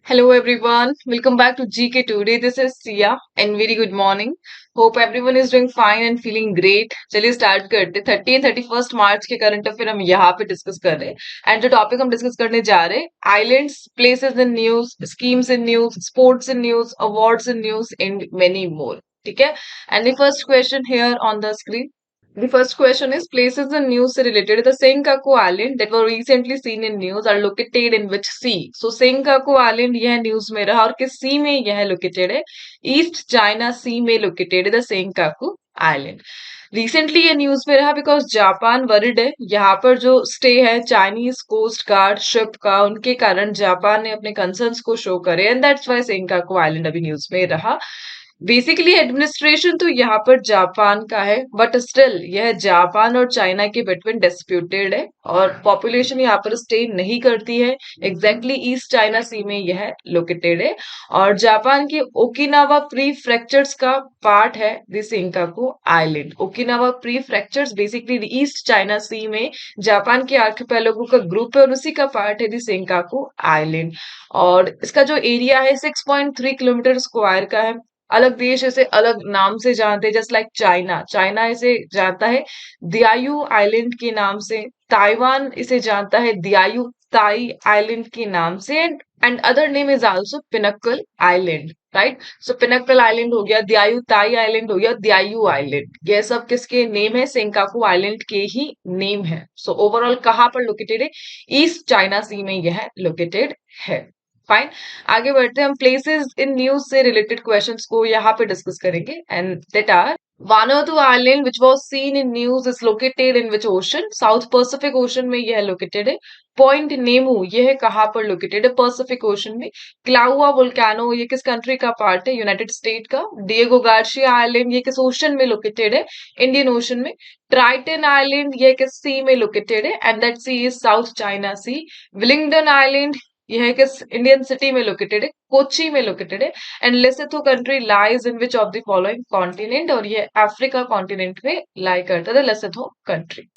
Hello everyone, welcome back to GK Today. This is Sia and very good morning. Hope everyone is doing fine and feeling great. चलिए start करते 30 and 31 मार्च के current affair हम यहाँ पे discuss कर रहे हैं एंड जो टॉपिक हम डिस्कस करने जा रहे हैं islands places in news schemes in news sports in news awards in news and many more ठीक है and the first question here on the screen. The first question is places in news से related. The Senkaku Island that were recently seen in news are located in which sea? So Senkaku Island यह news में रहा और किस sea में यह located है? East China sea में लोकेटेड है द सेंकाकू आइलैंड. रिसेंटली ये न्यूज में रहा बिकॉज जापान वरिड है. यहाँ पर जो स्टे है चाइनीज कोस्ट गार्ड शिप का उनके कारण जापान ने अपने कंसर्न्स को शो करे and that's why Senkaku island अभी न्यूज में रहा. बेसिकली एडमिनिस्ट्रेशन तो यहाँ पर जापान का है बट स्टिल यह जापान और चाइना के बिटवीन डिस्प्यूटेड है और पॉपुलेशन यहाँ पर स्टे नहीं करती है. एग्जैक्टली ईस्ट चाइना सी में यह लोकेटेड है और जापान के ओकिनावा प्री फ्रैक्चर्स का पार्ट है the Senkaku island. Okinawa prefectures basically East China sea में जापान के आर्किपेलागो का ग्रुप है और उसी का पार्ट है द सेंकाकू आइलैंड. और इसका जो एरिया है 6.3 किलोमीटर स्क्वायर का है. अलग देश इसे अलग नाम से जानते हैं जस्ट लाइक चाइना. चाइना इसे जानता है दियायू आइलैंड के नाम से. ताइवान इसे जानता है दियायू ताई आइलैंड के नाम से and other name is also pinnacle island. Right. So pinnacle island हो गया, दियायू ताई आइलैंड हो गया, दियायू आइलैंड. ये सब किसके नेम है? सेंकाकू आइलैंड के ही नेम है. सो ओवरऑल कहाँ पर लोकेटेड है? ईस्ट चाइना सी में यह लोकेटेड है. फाइन. आगे बढ़ते हैं हम प्लेसेस इन न्यूज से रिलेटेड क्वेश्चंस को यहाँ पे डिस्कस करेंगे and that are Vanuatu island which was seen in news is located in which ocean? South Pacific ocean में यह लोकेटेड है. पॉइंट नेमू यह कहाँ पर लोकेटेड है? पैसिफिक ओशन में. क्लाउआ वोल्केनो ये किस कंट्री का पार्ट है? यूनाइटेड स्टेट का. डिएगो गार्शिया आइलैंड ये किस ओशन में लोकेटेड है? इंडियन ओशन में. ट्राइटन आइलैंड ये किस सी में लोकेटेड है? And that sea is South China sea. Willingdon island यह किस इंडियन सिटी में लोकेटेड है? कोची में लोकेटेड है. And Lesotho country lies in which of the following continent? और ये अफ्रीका कॉन्टिनेंट में लाई करता है Lesotho country.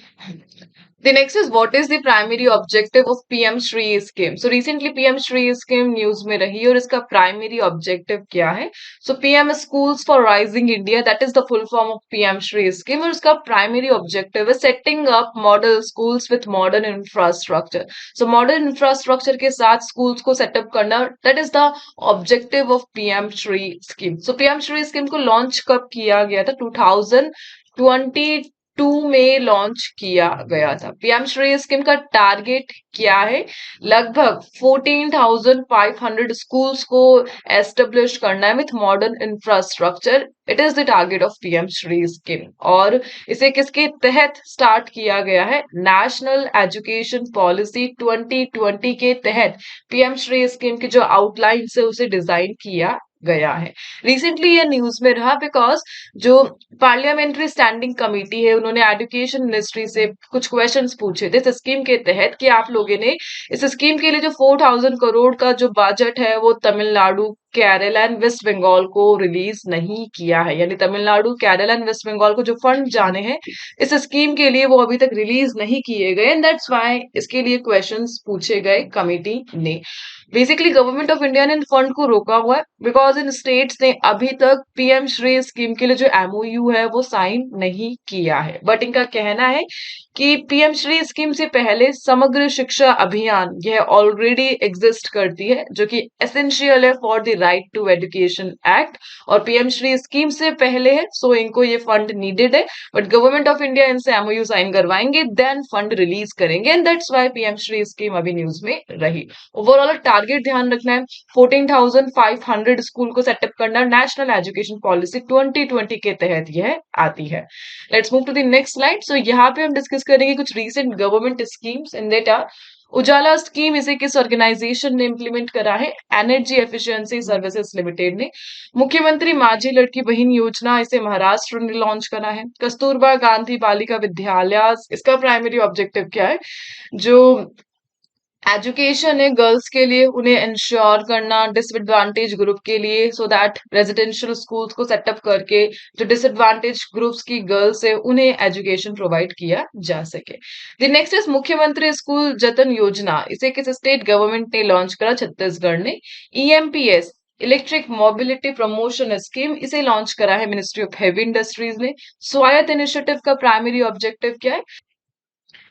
The next is what is the primary objective of PM Shri scheme? So recently PM Shri scheme news में रही और इसका primary objective क्या है? So PM Schools for Rising India that is the full form of PM Shri scheme और इसका primary objective है setting up model schools with modern infrastructure. So modern infrastructure के साथ schools को setup करना that is the objective of PM Shri scheme. So PM Shri scheme को launch कब किया गया था? 2022 में लॉन्च किया गया था. पीएम श्री स्कीम का टारगेट क्या है? लगभग 14,500 स्कूल्स को एस्टेब्लिश करना है with modern infrastructure. It is the target of PM Shri scheme और इसे किसके तहत स्टार्ट किया गया है? नेशनल एजुकेशन पॉलिसी 2020 के तहत पीएम श्री स्कीम की जो आउटलाइन है उसे डिजाइन किया गया है. रिसेंटली ये न्यूज में रहा बिकॉज जो पार्लियामेंट्री स्टैंडिंग कमेटी है उन्होंने एजुकेशन मिनिस्ट्री से कुछ क्वेश्चंस पूछे थे इस स्कीम के तहत कि आप लोगों ने इस स्कीम के लिए जो 4,000 करोड़ का जो बजट है वो तमिलनाडु केरल एंड वेस्ट बंगाल को रिलीज नहीं किया है. यानी तमिलनाडु केरल एंड वेस्ट बंगाल को जो फंड जाने हैं इस स्कीम के लिए वो अभी तक रिलीज नहीं किए गए एंड दैट्स व्हाई इसके लिए क्वेश्चंस पूछे गए कमेटी ने. बेसिकली गवर्नमेंट ऑफ इंडिया ने इन फंड को रोका हुआ है बिकॉज इन स्टेट्स ने अभी तक पीएम श्री स्कीम के लिए जो एमओयू है वो साइन नहीं किया है. बट इनका कहना है कि पीएम श्री स्कीम से पहले समग्र शिक्षा अभियान यह ऑलरेडी एग्जिस्ट करती है जो कि एसेंशियल है for the right to education act और पीएम श्री स्कीम से पहले है सो इनको ये फंड नीडेड है. बट गवर्नमेंट ऑफ इंडिया इनसे एमओयू साइन करवाएंगे देन फंड रिलीज करेंगे and that's why PM Shri scheme अभी न्यूज में रही. ओवरऑल टारगेट ध्यान रखना है 14,500 स्कूल को सेटअप करना. नेशनल एजुकेशन पॉलिसी 2020 के तहत यह आती है. Let's move to the next slide. So यहाँ पे हम डिस्कस करेंगे कुछ recent government schemes in that are Ujala scheme. इसे किस ऑर्गेनाइजेशन ने इंप्लीमेंट करा है? एनर्जी एफिशिएंसी सर्विसेज लिमिटेड ने. मुख्यमंत्री माझी लड़की बहन योजना इसे महाराष्ट्र ने लॉन्च करा है. कस्तूरबा गांधी बालिका विद्यालय इसका प्राइमरी ऑब्जेक्टिव क्या है? जो एजुकेशन है गर्ल्स के लिए, उन्हें इंश्योर करना डिसएडवांटेज ग्रुप के लिए, सो दैट रेजिडेंशियल स्कूल्स को सेटअप करके जो डिसएडवांटेज ग्रुप्स की गर्ल्स है उन्हें एजुकेशन प्रोवाइड किया जा सके। द नेक्स्ट इज मुख्यमंत्री स्कूल जतन योजना। इसे किस स्टेट गवर्नमेंट ने लॉन्च करा? छत्तीसगढ़ ने। ईएमपीएस इलेक्ट्रिक मोबिलिटी प्रमोशन स्कीम, इसे लॉन्च करा है मिनिस्ट्री ऑफ हेवी इंडस्ट्रीज ने। स्वायत्त इनिशिएटिव का प्राइमरी ऑब्जेक्टिव क्या है?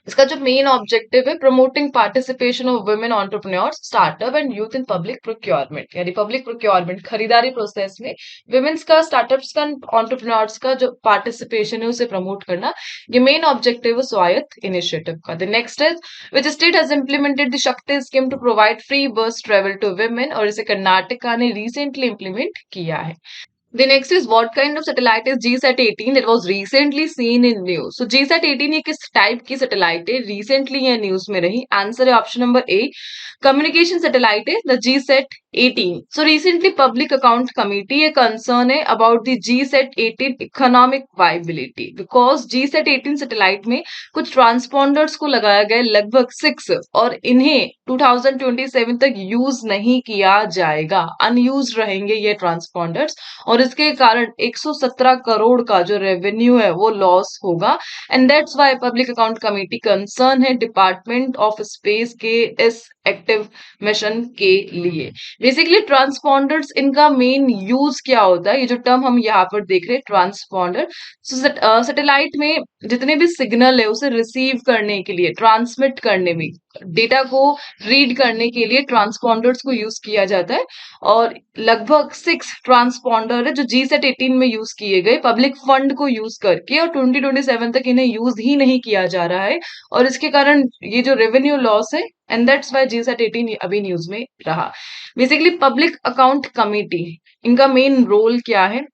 इसका जो मेन ऑब्जेक्टिव है, promoting participation of women entrepreneurs, startup and youth in public procurement, यानी पब्लिक प्रोक्योरमेंट खरीदारी प्रोसेस में वुमेन्स का, स्टार्टअप्स का, एंटरप्रेन्योर्स का जो पार्टिसिपेशन है उसे प्रमोट करना, ये मेन ऑब्जेक्टिव है स्वायत्त इनिशिएटिव का। The next is which state has implemented the शक्ति स्कीम टू प्रोवाइड फ्री बस ट्रेवल टू वुमेन, और इसे कर्नाटका ने रिसेंटली इंप्लीमेंट किया है। The next is what kind of satellite is GSAT-18 that was recently seen in news? So GSAT-18 ये किस type की सैटेलाइट है? रिसेंटली ये न्यूज में रही। आंसर है option number A, communication satellite है the GSAT-18। So recently public account committee ये कंसर्न है about the GSAT-18 economic viability, because GSAT-18 satellite में कुछ ट्रांसपॉन्डर्स को लगाया गया लगभग 6, और इन्हें 2027 तक यूज नहीं किया जाएगा, अनयूज रहेंगे ये ट्रांसपॉन्डर्स, और इसके कारण 117 करोड़ का जो रेवेन्यू है वो लॉस होगा। And that's why public account committee concern है डिपार्टमेंट ऑफ स्पेस के इस एक्टिव मिशन के लिए। बेसिकली ट्रांसपॉन्डर्स, इनका मेन यूज क्या होता है? ये जो टर्म हम यहाँ पर देख रहे हैं ट्रांसपॉन्डर, सैटेलाइट में जितने भी सिग्नल है उसे रिसीव करने के लिए, ट्रांसमिट करने में, डेटा को रीड करने के लिए ट्रांसपॉन्डर्स को यूज किया जाता है। और लगभग 6 ट्रांसपॉन्डर है जो GSAT-18 में यूज किए गए पब्लिक फंड को यूज करके, और 2027 तक इन्हें यूज ही नहीं किया जा रहा है, और इसके कारण ये जो रेवेन्यू लॉस है, एंड दैट्स व्हाई GSAT-18 अभी न्यूज में रहा। बेसिकली पब्लिक अकाउंट कमेटी, इनका मेन रोल क्या है?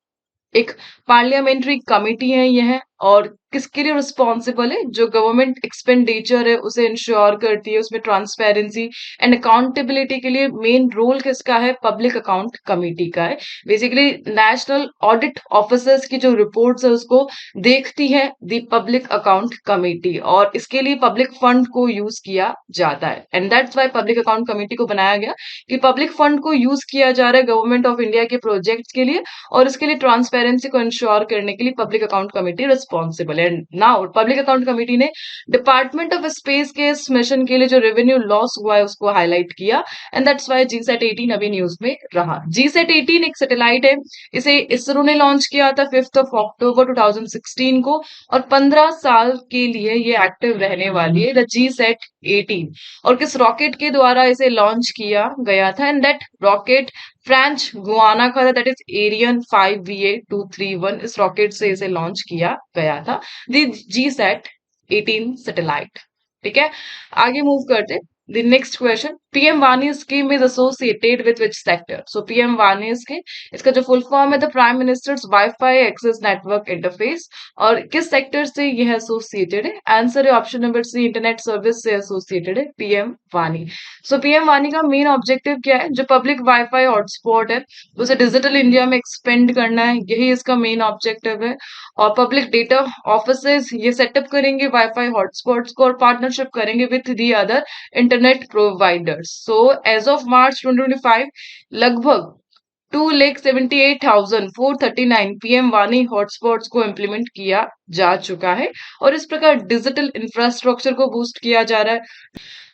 एक पार्लियामेंट्री कमेटी है यह, और किसके लिए रिस्पॉन्सिबल है? जो गवर्नमेंट एक्सपेंडिचर है उसे इंश्योर करती है, उसमें ट्रांसपेरेंसी एंड अकाउंटेबिलिटी के लिए मेन रोल किसका है? पब्लिक अकाउंट कमेटी का है। बेसिकली नेशनल ऑडिट ऑफिसर्स की जो रिपोर्ट्स है उसको देखती है द पब्लिक अकाउंट कमेटी, और इसके लिए पब्लिक फंड को यूज किया जाता है। And that's why public account committee को बनाया गया कि पब्लिक फंड को यूज किया जा रहा है गवर्नमेंट ऑफ इंडिया के प्रोजेक्ट्स के लिए, और इसके लिए ट्रांसपेरेंसी को इंश्योर करने के लिए पब्लिक अकाउंट कमेटी रिस्पॉन्सिबल है। नाउ पब्लिक अकाउंट कमेटी ने डिपार्टमेंट ऑफ स्पेस के इस मिशन के लिए जो रेवेन्यू लॉस हुआ है उसको हाईलाइट किया, एंड दैट्स व्हाई GSAT-18 अभी न्यूज में रहा। GSAT-18 एक सैटेलाइट है, इसे इसरो ने लॉन्च किया था 5 अक्टूबर 2016 को, और 15 साल के लिए ये एक्टिव रहने वाली है, द GSAT-18। और किस रॉकेट के द्वारा इसे लॉन्च किया गया था? And that rocket French Guana का था, दैट इज एरियन 5VA231। इस रॉकेट से इसे लॉन्च किया गया था, द GSAT-18 सैटेलाइट। ठीक है, आगे मूव करते। द नेक्स्ट क्वेश्चन, पीएम वानी scheme is associated with which sector? So PM वानी स्कीम, इसका जो फुल फॉर्म है the prime minister's wifi access network interface, और किस सेक्टर से यह एसोसिएटेड है? आंसर है option number C, internet service से एसोसिएटेड है पीएम वानी। सो पीएम वानी का मेन ऑब्जेक्टिव क्या है? जो पब्लिक वाईफाई हॉटस्पॉट है उसे डिजिटल इंडिया में एक्सपेंड करना है, यही इसका मेन ऑब्जेक्टिव है। और पब्लिक डेटा ऑफिसेज ये सेटअप करेंगे वाईफाई हॉटस्पॉट्स को, और पार्टनरशिप करेंगे with the other internet providers. So as of March 2025 लगभग 2,78,439 पीएम वानी हॉटस्पॉट्स को इम्प्लीमेंट किया जा चुका है, और इस प्रकार डिजिटल इंफ्रास्ट्रक्चर को बूस्ट किया जा रहा है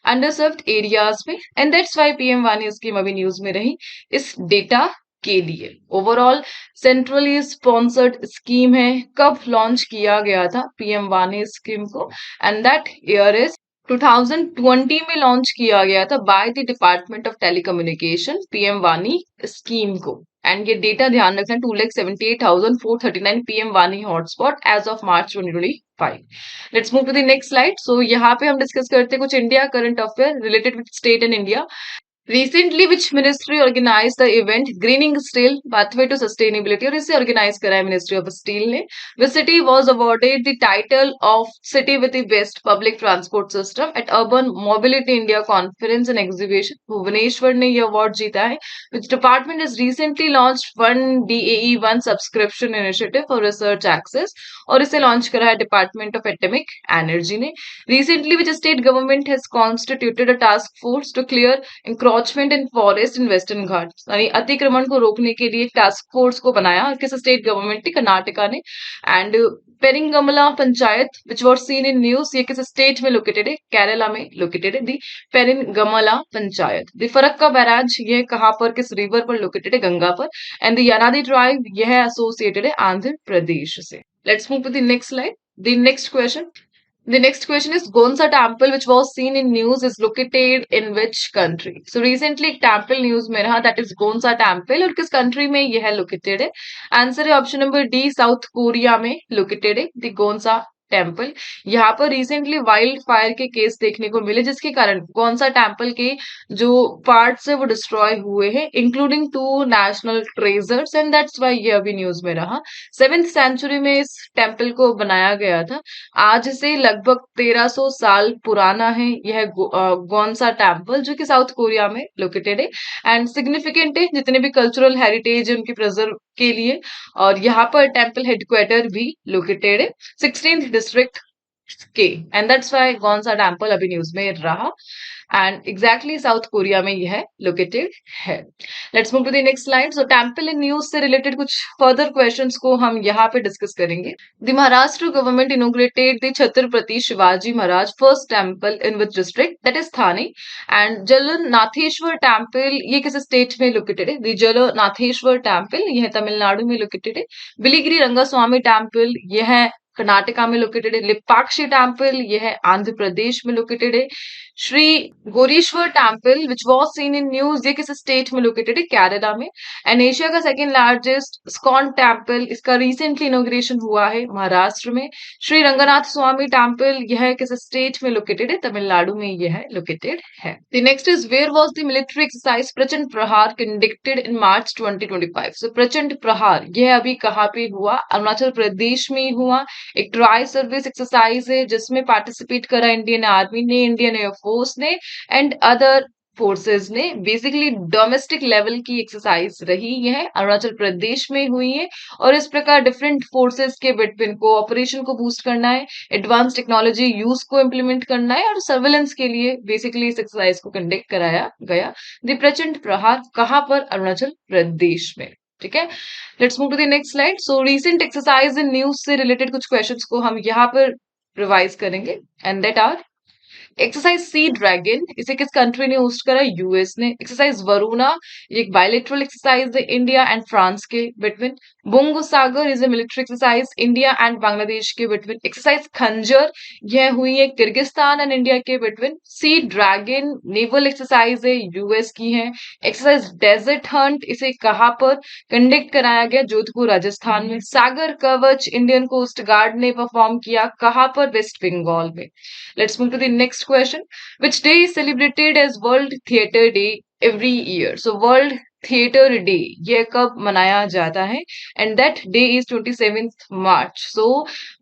अंडर सर्व्ड एरियाज में, एंड दैट्स व्हाई पीएम वानी स्कीम अभी न्यूज में रही इस डेटा के लिए। ओवरऑल सेंट्रली स्पॉन्सर्ड स्कीम है। कब लॉन्च किया गया था पीएम वानी स्कीम को? एंड दैट ईयर इज 2020 में लॉन्च किया गया था by the department of telecommunication PM वानी स्कीम को। एंड ये डेटा ध्यान रखना, 2,78,439 पीएम वानी hotspot as of March 2025। Let's move to the next slide. So यहाँ पे हम डिस्कस करते हैं कुछ India current affair related with state and India. Recently which ministry organise the event greening steel pathway to sustainability, और इसे organise करा है मिनिस्ट्री ऑफ स्टील ने। Which city was awarded the title of city with the best public transport system at urban mobility India conference and exhibition. Bhubaneswar ने यह award जीता है। Which department is recently launch one DAE one subscription initiative for research access, और इसे launch करा है department of atomic energy ने। Recently which state government has constituted a task force to clear encroachment in forest in Western Ghats, यानी अतिक्रमण को रोकने के लिए एक टास्क फोर्स को बनाया किस स्टेट गवर्नमेंट ने? कर्नाटका ने। And Peringammala panchayat which was seen in news, ये किस स्टेट में लोकेटेड है? केरला में लोकेटेड है दी पेरिंगमला पंचायत। द फरक्का बैराज ये कहाँ पर, किस रिवर पर लोकेटेड है? गंगा पर। एंड द यानादी ट्राइब यह एसोसिएटेड है आंध्र प्रदेश से। Let's move to the next slide. The next question, the next question is Gonsa temple which was seen in news is located in which country? So recently एक temple news में रहा, that is Gonsa temple, और किस country में यह located है? Answer है option number D, south Korea में लोकेटेड है द गोंसा टेम्पल। यहाँ पर रिसेंटली वाइल्ड फायर के केस देखने को मिले जिसके कारण गोंसा टेम्पल के जो पार्ट्स है वो डिस्ट्रॉय हुए हैं, including 2 national treasures, and that's why ये अभी न्यूज में रहा। 7th सेंचुरी में इस टेम्पल को बनाया गया था। आज से लगभग 1300 साल पुराना है यह गोंसा टेम्पल, जो कि साउथ कोरिया में लोकेटेड है एंड सिग्निफिकेंट है जितने भी कल्चरल हेरिटेज है उनकी प्रिजर्व के लिए। और यहाँ पर टेम्पल हेडक्वार्टर भी लोकेटेड है 16th डिस्ट्रिक्ट के, एंड दैट्स व्हाई गोंसा टेम्पल अभी न्यूज में रहा एंड एग्जैक्टली साउथ कोरिया में यह लोकेटेड है। Let's move to the next slide. So temple in news से रिलेटेड कुछ फर्दर क्वेश्चंस को हम यहाँ पे डिस्कस करेंगे। The Maharashtra government inaugurated the Chhatrapati Shivaji Maharaj first temple in which district? That is Thane. And Jalnatheshwar temple ये किस स्टेट में लोकेटेड है? द जलनाथेश्वर टेम्पल यह तमिलनाडु में लोकेटेड है। बिलीगिरी रंगास्वामी टेम्पल यह कर्नाटका में लोकेटेड है। लिपाक्षी टेम्पल यह आंध्र प्रदेश में लोकेटेड है। Shri Gourishwar temple which was seen in news ये किस स्टेट में लोकेटेड है? केरला में। एंड एशिया का सेकेंड लार्जेस्ट स्कॉन टेम्पल, इसका रिसेंटली इनोग्रेशन हुआ है महाराष्ट्र में। श्री रंगनाथ स्वामी टेम्पल यह किस स्टेट में लोकेटेड है? तमिलनाडु में यह लोकेटेड है। The next is where was the military exercise Prachand Prahar conducted in मार्च 2025? सो प्रचंड प्रहार यह अभी कहाँ पे हुआ? अरुणाचल प्रदेश में हुआ। एक ट्राई सर्विस एक्सरसाइज है जिसमें पार्टिसिपेट करा इंडियन आर्मी ने, इंडियन एयरफोर्स ने एंड अदर फोर्सेस ने। बेसिकली डोमेस्टिक लेवल की एक्सरसाइज रही यह, अरुणाचल प्रदेश में हुई है, और इस प्रकार डिफरेंट फोर्सेस के बिटवीन कोऑपरेशन को बूस्ट करना है, एडवांस टेक्नोलॉजी यूज को इम्प्लीमेंट करना है और सर्वेलेंस के लिए बेसिकली इस एक्सरसाइज को कंडक्ट कराया गया। द प्रचंड प्रहार कहाँ पर? अरुणाचल प्रदेश में। ठीक है, let's move to the next slide. So recent exercise in news से रिलेटेड कुछ क्वेश्चंस को हम यहाँ पर रिवाइज करेंगे and that are exercise sea dragon, इसे किस कंट्री ने होस्ट करा? यूएस ने। एक्सरसाइज वरुणा ये एक बायलेटरल एक्सरसाइज है इंडिया एंड फ्रांस के between. Bongo Sagar is a military exercise India and Bangladesh के बिटवीन। एक्सरसाइज खंजर यह हुई है किर्गिस्तान एंड इंडिया के between. Sea Dragon naval exercise है यूएस की है। एक्सरसाइज डेजर्ट हंट इसे कहाँ पर कंडक्ट कराया गया? जोधपुर राजस्थान में। सागर कवच इंडियन कोस्ट गार्ड ने परफॉर्म किया कहाँ पर? वेस्ट बंगाल में। Let's move to the next question. Which day is celebrated as World Theatre Day every year? So World Theatre Day ये कब मनाया जाता है? And that day is 27th March. So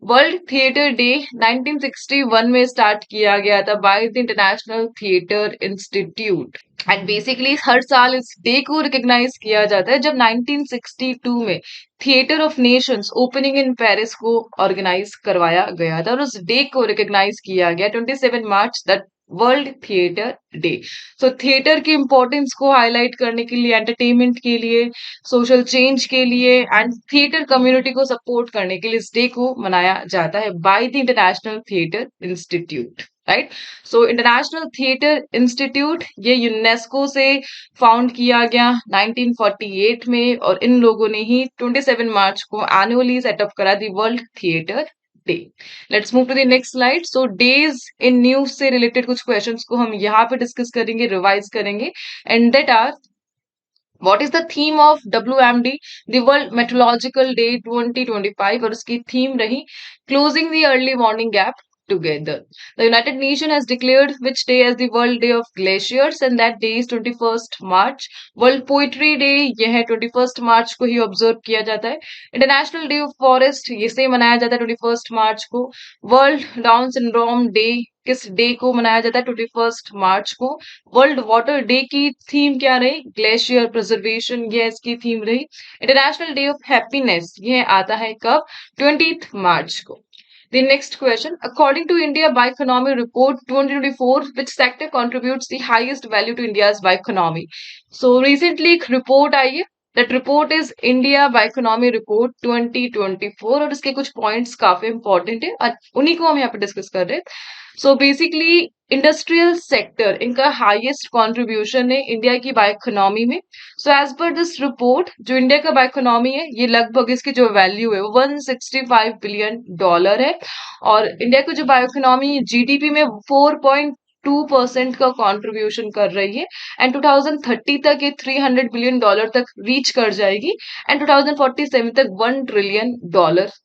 World Theatre Day 1961 में start किया गया था by the International Theatre Institute. And basically हर साल इस डे को रिकॉग्नाइज किया जाता है जब 1962 में theatre of Nations opening in Paris को ऑर्गेनाइज करवाया गया था और उस डे को रिकॉग्नाइज किया गया 27 मार्च that world theatre day. So theatre की इंपॉर्टेंस को हाईलाइट करने के लिए, एंटरटेनमेंट के लिए, सोशल चेंज के लिए एंड थिएटर कम्युनिटी को सपोर्ट करने के लिए इस डे को मनाया जाता है by the international theatre institute, right. So international theatre institute ये यूनेस्को से फाउंड किया गया 1948 में और इन लोगों ने ही 27 मार्च को एनुअली सेटअप करा the world theatre day. Let's move to the next slide. So days in news से रिलेटेड कुछ क्वेश्चंस को हम यहाँ पे डिस्कस करेंगे, रिवाइज करेंगे and that are what is the theme of WMD the world meteorological day 2025 और उसकी थीम रही closing the early morning gap. together. The United Nations has declared which day as the World Day of Glaciers, and that day is 21st March. World Poetry Day यह है 21st March को ही observe किया जाता है. International day of forest ये से मनाया जाता है 21st March को. वर्ल्ड डाउन सिंड्रोम डे किस डे को मनाया जाता है 21st March को. वर्ल्ड वाटर डे की थीम क्या रही? ग्लेशियर प्रिजर्वेशन, यह इसकी थीम रही. इंटरनेशनल डे ऑफ हैप्पीनेस यह आता है कब? 20th March को. The next question. According to India Bioeconomy Report 2024, which sector contributes the highest value to India's bioeconomy? So recently एक report आई है. That report is India Bioeconomy Report 2024 और इसके कुछ points काफी important है और उन्हीं को हम यहाँ पे discuss कर रहे हैं. So basically इंडस्ट्रियल सेक्टर इनका हाईएस्ट कंट्रीब्यूशन है इंडिया की बायोइकोनॉमी में. So as per this report जो इंडिया का बायोइकोनॉमी है ये लगभग इसकी जो वैल्यू है वो $165 बिलियन है और इंडिया की जो बायोइकोनॉमी जीडीपी में 4.2% का कंट्रीब्यूशन कर रही है एंड 2030 तक ये $300 बिलियन तक रीच कर जाएगी एंड 2047 तक $1 ट्रिलियन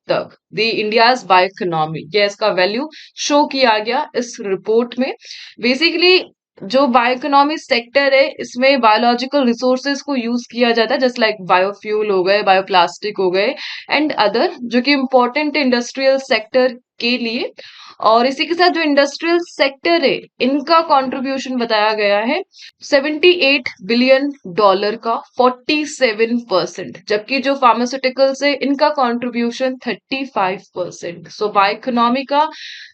तक. द इंडियाज बायोइकोनॉमी ये इसका वैल्यू शो किया गया इस रिपोर्ट में. बेसिकली जो बायोइकोनॉमी सेक्टर है इसमें बायोलॉजिकल रिसोर्सेज को यूज किया जाता है जस्ट लाइक बायोफ्यूल हो गए, बायोप्लास्टिक हो गए एंड अदर जो कि इम्पोर्टेंट इंडस्ट्रियल सेक्टर के लिए. और इसी के साथ जो इंडस्ट्रियल सेक्टर है इनका कंट्रीब्यूशन बताया गया है $78 बिलियन का 47%, जबकि जो फार्मास्यूटिकल्स है इनका कंट्रीब्यूशन 35%. सो बायोइकोनॉमी का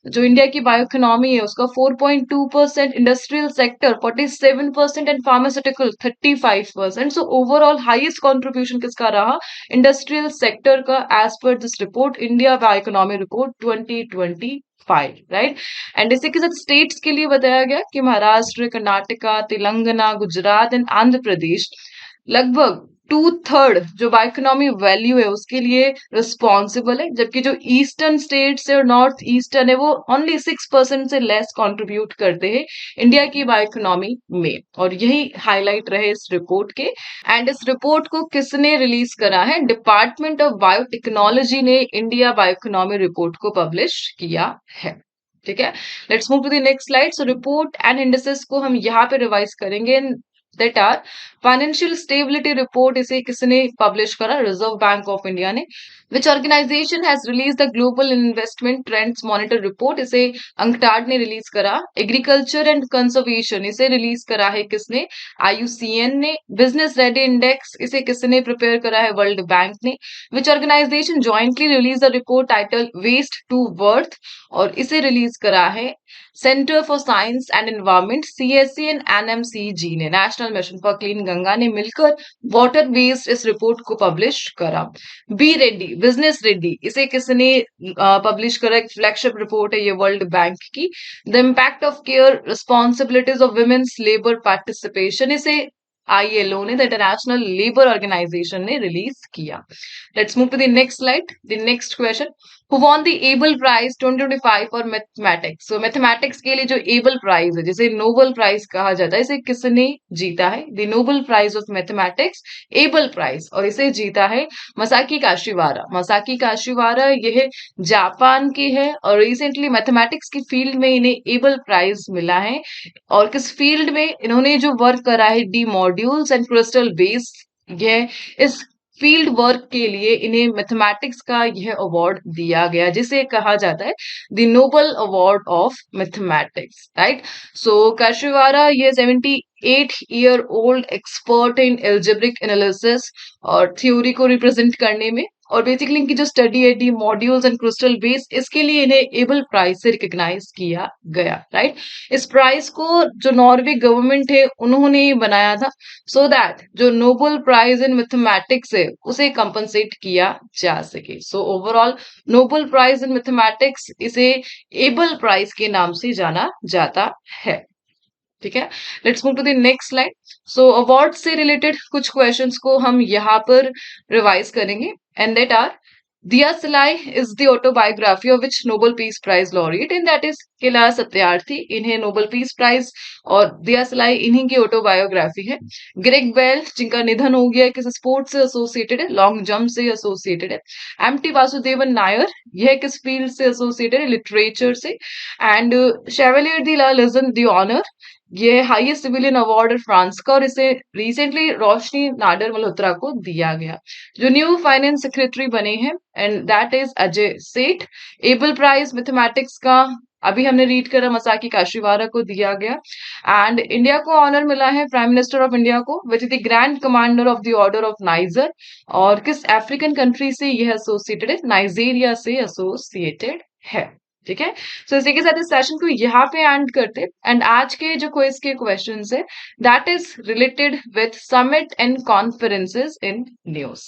जो इंडिया की बायोइकोनॉमी है उसका 4.2%, industrial sector 47% and pharmaceutical 35%. So overall highest contribution किसका रहा? इंडस्ट्रियल सेक्टर का as per this report India bioeconomy report 2025, right. And इसी के साथ स्टेट्स के लिए बताया गया कि महाराष्ट्र, कर्नाटका, तेलंगाना, गुजरात एंड आंध्र प्रदेश लगभग 2/3 जो बायोइकोनॉमी वैल्यू है उसके लिए रिस्पॉन्सिबल है, जबकि जो ईस्टर्न स्टेट्स है और नॉर्थ ईस्टर्न है वो ओनली 6% से लेस कंट्रीब्यूट करते हैं इंडिया की बायोइकोनॉमी में. और यही हाईलाइट रहे इस रिपोर्ट के. एंड इस रिपोर्ट को किसने रिलीज करा है? डिपार्टमेंट ऑफ बायोटेक्नोलॉजी ने इंडिया बायोइकोनॉमी रिपोर्ट को पब्लिश किया है. ठीक है, let's move to the next slide. So report and indices को हम यहाँ पे रिवाइज करेंगे. That are financial stability report, इसे किसने पब्लिश करा? रिजर्व बैंक ऑफ इंडिया ने. Which organisation has release the global investment trends monitor report, इसे अंकटाड ने रिलीज करा. एग्रीकल्चर एंड कंजर्वेशन, इसे रिलीज करा है किसने? IUCN ने. बिजनेस रेडी इंडेक्स, इसे किसने प्रिपेयर करा है? वर्ल्ड बैंक ने. Which organisation jointly release the report title waste to worth, और इसे रिलीज करा है Centre for Science and Environment CSE and NMCG ने. National Mission for Clean Ganga ने मिलकर वाटर वेस्ट इस रिपोर्ट को पब्लिश करा. बी रेड्डी, बिजनेस रेड्डी, इसे किसने पब्लिश करा? एक फ्लैगशिप रिपोर्ट है ये वर्ल्ड बैंक की. The impact of care responsibilities of women's labour participation, इसे ILO ने, द इंटरनेशनल लेबर ऑर्गेनाइजेशन ने रिलीज किया. Let's move to the next slide. The next question, who won the Abel Prize 2025 for mathematics? So mathematics के लिए जो Abel prize है जिसे Nobel prize कहा जाता है, इसे किसने जीता है? The Nobel prize of mathematics, Abel prize, और इसे जीता है मसाकी काशिवारा. मसाकी काशिवारा यह जापान के है और रिसेंटली मैथमेटिक्स की फील्ड में इन्हें एबल प्राइज मिला है. और किस फील्ड में? इन्होंने जो वर्क करा है D modules and crystal base, यह इस फील्ड वर्क के लिए इन्हें मैथमेटिक्स का यह अवार्ड दिया गया जिसे कहा जाता है the Nobel award of mathematics, right. So Kashiwara ये 78-year old expert in algebraic analysis और थ्योरी को रिप्रेजेंट करने में, और बेसिकली इनकी जो स्टडी है D modules and crystal base, इसके लिए इन्हें एबल प्राइज से रिकॉग्नाइज किया गया, राइट. इस प्राइज को जो नॉर्वे गवर्नमेंट है उन्होंने बनाया था सो दैट जो नोबेल प्राइज इन मैथमेटिक्स है उसे कंपनसेट किया जा सके. So overall Nobel prize in mathematics इसे एबल प्राइज के नाम से जाना जाता है. ठीक है, let's move to the next slide. So award से रिलेटेड कुछ क्वेश्चंस को हम यहाँ पर रिवाइज करेंगे and that are Diya Salai is the autobiography of which Nobel Peace Prize laureate and that is Kailash Satyarthi. इन्हें नोबेल पीस प्राइज और दिया सलाई इन्हीं की ऑटोबायोग्राफी है। ग्रेग बेल जिनका निधन हो गया है किसी स्पोर्ट्स से एसोसिएटेड है, लॉन्ग जंप से एसोसिएटेड है। एम टी वासुदेवन नायर यह किस फील्ड से एसोसिएटेड है, लिटरेचर से। And Chevalier de la Legion de Honneur ये हाईएस्ट सिविलियन अवार्ड है फ्रांस का और इसे रिसेंटली रोशनी नाडर मल्होत्रा को दिया गया जो न्यू फाइनेंस सेक्रेटरी बने हैं एंड दैट इज अजय सेठ। एबल प्राइज मैथमेटिक्स का अभी हमने रीड करा मसाकी काशीवारा को दिया गया। एंड इंडिया को ऑनर मिला है प्राइम मिनिस्टर ऑफ इंडिया को which is the grand commander of the order of niger. और किस अफ्रीकन कंट्री से यह एसोसिएटेड है, नाइजीरिया से एसोसिएटेड है। ठीक है, सो इसी के साथ इस सेशन को यहाँ पे एंड करते एंड आज के जो क्विज के क्वेश्चंस है that is related with summit and conferences in news.